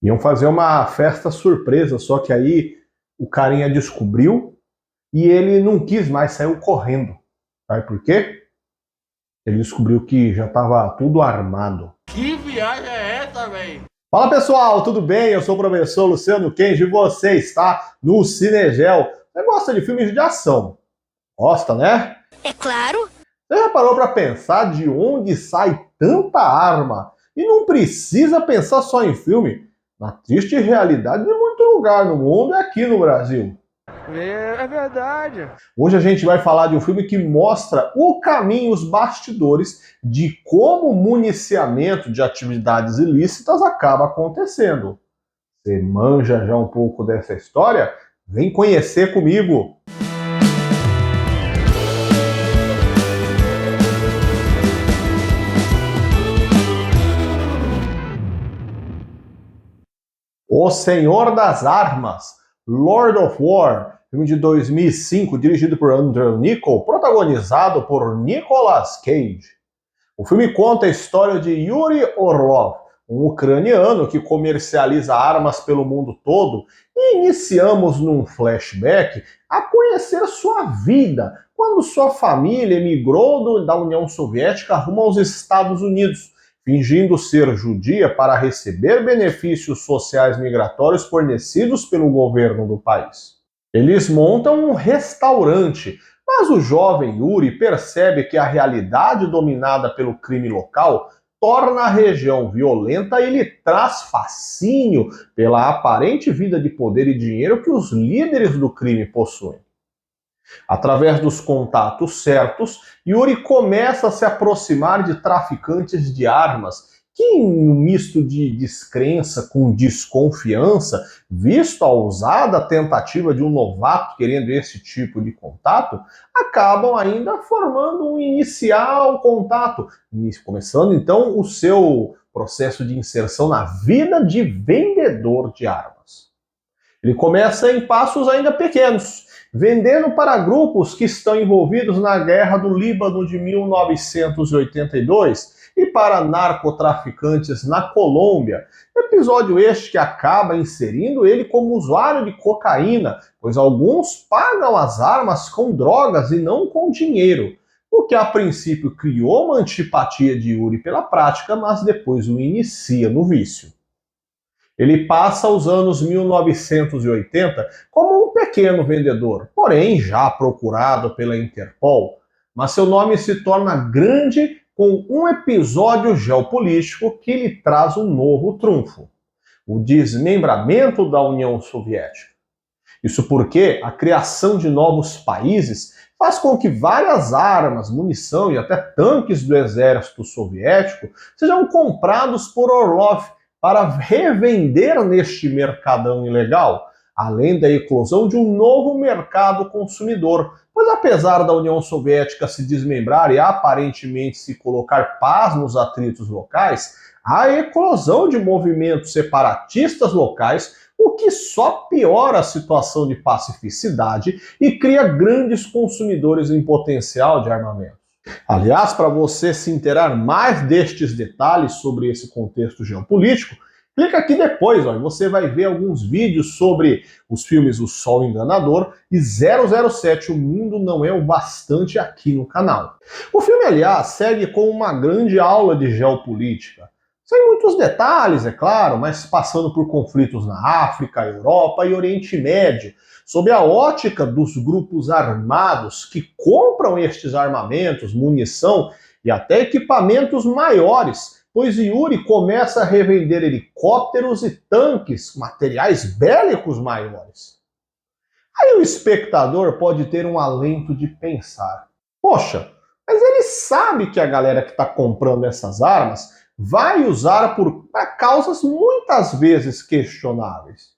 Iam fazer uma festa surpresa, só que aí o carinha descobriu e ele não quis mais, saiu correndo. Sabe por quê? Ele descobriu que já estava tudo armado. Que viagem é essa, velho? Fala pessoal, tudo bem? Eu sou o professor Luciano Kenji e você está no Cinegel. Você gosta de filmes de ação? Gosta, né? É claro. Você já parou para pensar de onde sai tanta arma? E não precisa pensar só em filme. Na triste realidade de muito lugar no mundo é aqui no Brasil. É verdade. Hoje a gente vai falar de um filme que mostra o caminho, os bastidores de como o municiamento de atividades ilícitas acaba acontecendo. Você manja já um pouco dessa história? Vem conhecer comigo! O Senhor das Armas, Lord of War, filme de 2005, dirigido por Andrew Niccol, protagonizado por Nicolas Cage. O filme conta a história de Yuri Orlov, um ucraniano que comercializa armas pelo mundo todo, e iniciamos num flashback a conhecer sua vida, quando sua família emigrou da União Soviética rumo aos Estados Unidos, fingindo ser judia para receber benefícios sociais migratórios fornecidos pelo governo do país. Eles montam um restaurante, mas o jovem Yuri percebe que a realidade dominada pelo crime local torna a região violenta e lhe traz fascínio pela aparente vida de poder e dinheiro que os líderes do crime possuem. Através dos contatos certos, Yuri começa a se aproximar de traficantes de armas que, em um misto de descrença com desconfiança, visto a ousada tentativa de um novato querendo esse tipo de contato, acabam ainda formando um inicial contato, começando então o seu processo de inserção na vida de vendedor de armas. Ele começa em passos ainda pequenos, vendendo para grupos que estão envolvidos na Guerra do Líbano de 1982 e para narcotraficantes na Colômbia. Episódio este que acaba inserindo ele como usuário de cocaína, pois alguns pagam as armas com drogas e não com dinheiro, o que a princípio criou uma antipatia de Yuri pela prática, mas depois o inicia no vício. Ele passa os anos 1980 como um pequeno vendedor, porém já procurado pela Interpol, mas seu nome se torna grande com um episódio geopolítico que lhe traz um novo trunfo: o desmembramento da União Soviética. Isso porque a criação de novos países faz com que várias armas, munição e até tanques do exército soviético sejam comprados por Orlov para revender neste mercadão ilegal, além da eclosão de um novo mercado consumidor, pois apesar da União Soviética se desmembrar e aparentemente se colocar paz nos atritos locais, há a eclosão de movimentos separatistas locais, o que só piora a situação de pacificidade e cria grandes consumidores em potencial de armamento. Aliás, para você se inteirar mais destes detalhes sobre esse contexto geopolítico, clica aqui depois, ó, e você vai ver alguns vídeos sobre os filmes O Sol Enganador e 007, O Mundo Não É o Bastante aqui no canal. O filme, aliás, segue com uma grande aula de geopolítica. Sem muitos detalhes, é claro, mas passando por conflitos na África, Europa e Oriente Médio, sob a ótica dos grupos armados que compram estes armamentos, munição e até equipamentos maiores, pois Yuri começa a revender helicópteros e tanques, materiais bélicos maiores. Aí o espectador pode ter um alento de pensar: poxa, mas ele sabe que a galera que está comprando essas armas vai usar para causas muitas vezes questionáveis.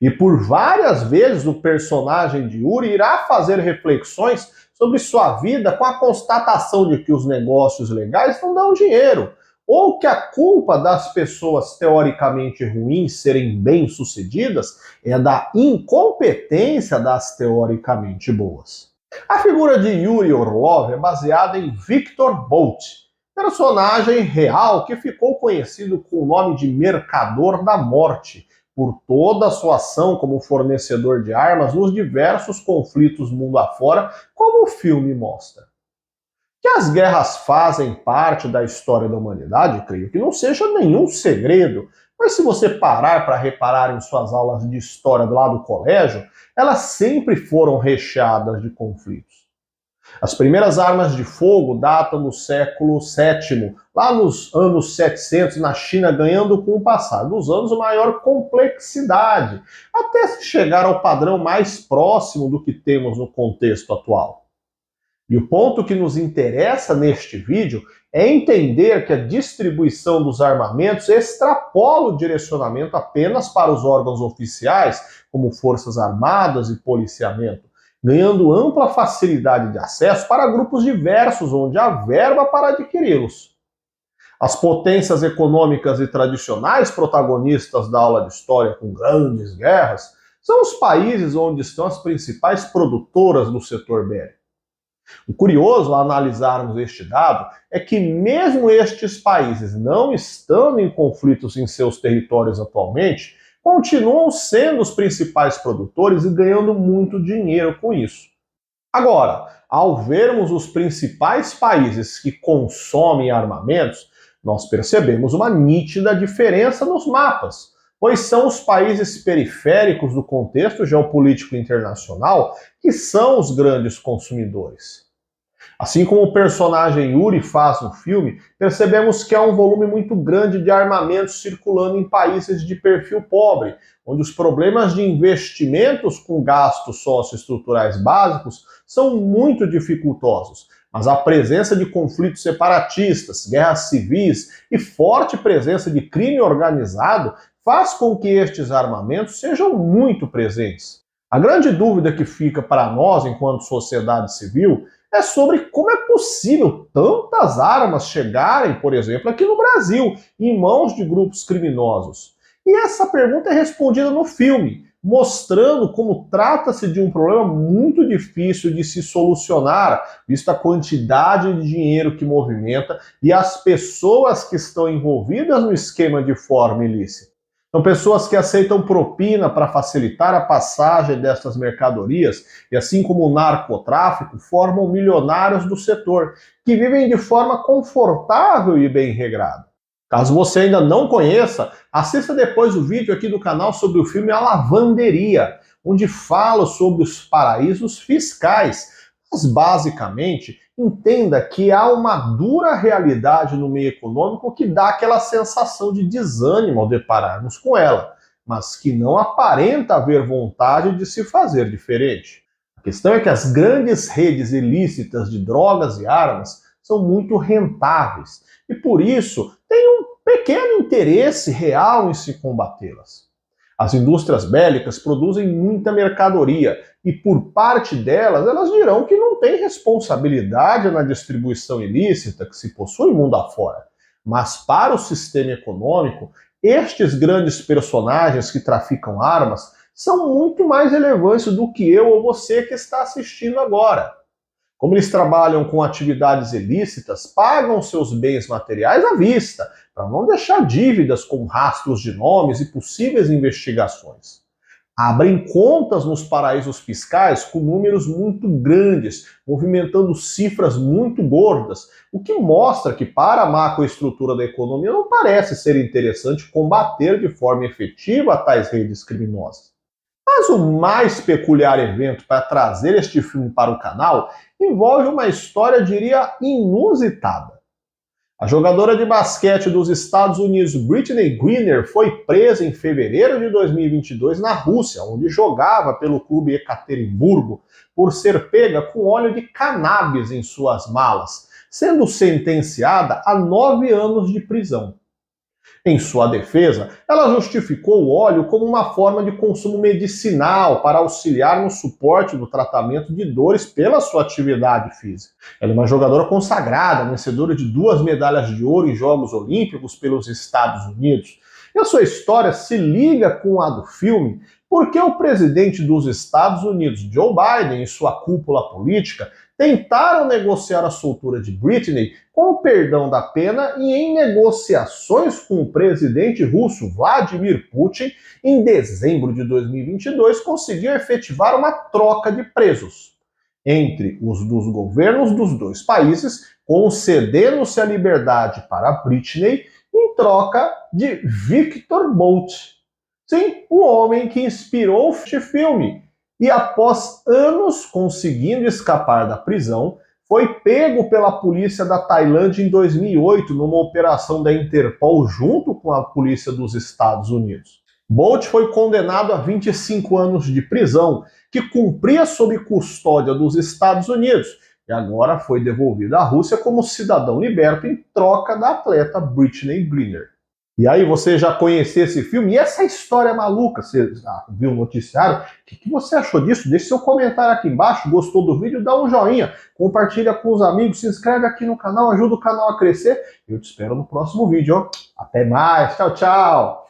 E por várias vezes o personagem de Yuri irá fazer reflexões sobre sua vida com a constatação de que os negócios legais não dão dinheiro, ou que a culpa das pessoas teoricamente ruins serem bem-sucedidas é da incompetência das teoricamente boas. A figura de Yuri Orlov é baseada em Viktor Bout, personagem real que ficou conhecido com o nome de Mercador da Morte, por toda a sua ação como fornecedor de armas nos diversos conflitos mundo afora, como o filme mostra. Que as guerras fazem parte da história da humanidade, creio que não seja nenhum segredo, mas se você parar para reparar em suas aulas de história lá do colégio, elas sempre foram recheadas de conflitos. As primeiras armas de fogo datam do século VII, lá nos anos 700, na China, ganhando com o passar dos anos maior complexidade, até se chegar ao padrão mais próximo do que temos no contexto atual. E o ponto que nos interessa neste vídeo é entender que a distribuição dos armamentos extrapola o direcionamento apenas para os órgãos oficiais, como Forças Armadas e policiamento, ganhando ampla facilidade de acesso para grupos diversos, onde há verba para adquiri-los. As potências econômicas e tradicionais protagonistas da aula de história com grandes guerras são os países onde estão as principais produtoras do setor bélico. O curioso ao analisarmos este dado é que mesmo estes países não estando em conflitos em seus territórios atualmente, continuam sendo os principais produtores e ganhando muito dinheiro com isso. Agora, ao vermos os principais países que consomem armamentos, nós percebemos uma nítida diferença nos mapas, pois são os países periféricos do contexto geopolítico internacional que são os grandes consumidores. Assim como o personagem Yuri faz no filme, percebemos que há um volume muito grande de armamentos circulando em países de perfil pobre, onde os problemas de investimentos com gastos socioestruturais básicos são muito dificultosos, mas a presença de conflitos separatistas, guerras civis e forte presença de crime organizado faz com que estes armamentos sejam muito presentes. A grande dúvida que fica para nós, enquanto sociedade civil, é sobre como é possível tantas armas chegarem, por exemplo, aqui no Brasil, em mãos de grupos criminosos. E essa pergunta é respondida no filme, mostrando como trata-se de um problema muito difícil de se solucionar, vista a quantidade de dinheiro que movimenta e as pessoas que estão envolvidas no esquema de forma ilícita. São pessoas que aceitam propina para facilitar a passagem dessas mercadorias e, assim como o narcotráfico, formam milionários do setor, que vivem de forma confortável e bem regrada. Caso você ainda não conheça, assista depois o vídeo aqui do canal sobre o filme A Lavanderia, onde falo sobre os paraísos fiscais. Mas, basicamente, entenda que há uma dura realidade no meio econômico que dá aquela sensação de desânimo ao depararmos com ela, mas que não aparenta haver vontade de se fazer diferente. A questão é que as grandes redes ilícitas de drogas e armas são muito rentáveis e, por isso, têm um pequeno interesse real em se combatê-las. As indústrias bélicas produzem muita mercadoria e, por parte delas, elas dirão que não têm responsabilidade na distribuição ilícita que se possui mundo afora. Mas, para o sistema econômico, estes grandes personagens que traficam armas são muito mais relevantes do que eu ou você que está assistindo agora. Como eles trabalham com atividades ilícitas, pagam seus bens materiais à vista, para não deixar dívidas com rastros de nomes e possíveis investigações. Abrem contas nos paraísos fiscais com números muito grandes, movimentando cifras muito gordas, o que mostra que para a macroestrutura da economia não parece ser interessante combater de forma efetiva tais redes criminosas. Mas o mais peculiar evento para trazer este filme para o canal envolve uma história, diria, inusitada. A jogadora de basquete dos Estados Unidos, Brittney Griner, foi presa em fevereiro de 2022 na Rússia, onde jogava pelo clube Ekaterimburgo, por ser pega com óleo de cannabis em suas malas, sendo sentenciada a 9 anos de prisão. Em sua defesa, ela justificou o óleo como uma forma de consumo medicinal para auxiliar no suporte do tratamento de dores pela sua atividade física. Ela é uma jogadora consagrada, vencedora de 2 medalhas de ouro em Jogos Olímpicos pelos Estados Unidos. E a sua história se liga com a do filme porque o presidente dos Estados Unidos, Joe Biden, e sua cúpula política tentaram negociar a soltura de Britney com o perdão da pena e em negociações com o presidente russo Vladimir Putin, em dezembro de 2022, conseguiu efetivar uma troca de presos entre os dos governos dos dois países, concedendo-se a liberdade para Britney em troca de Victor Bout. Sim, o homem que inspirou este filme. E após anos conseguindo escapar da prisão, foi pego pela polícia da Tailândia em 2008 numa operação da Interpol junto com a polícia dos Estados Unidos. Bout foi condenado a 25 anos de prisão, que cumpria sob custódia dos Estados Unidos, e agora foi devolvido à Rússia como cidadão liberto em troca da atleta Britney Griner. E aí, você já conhecia esse filme? E essa história maluca? Você já viu o noticiário? O que você achou disso? Deixe seu comentário aqui embaixo. Gostou do vídeo? Dá um joinha. Compartilha com os amigos. Se inscreve aqui no canal. Ajuda o canal a crescer. Eu te espero no próximo vídeo. Até mais. Tchau, tchau.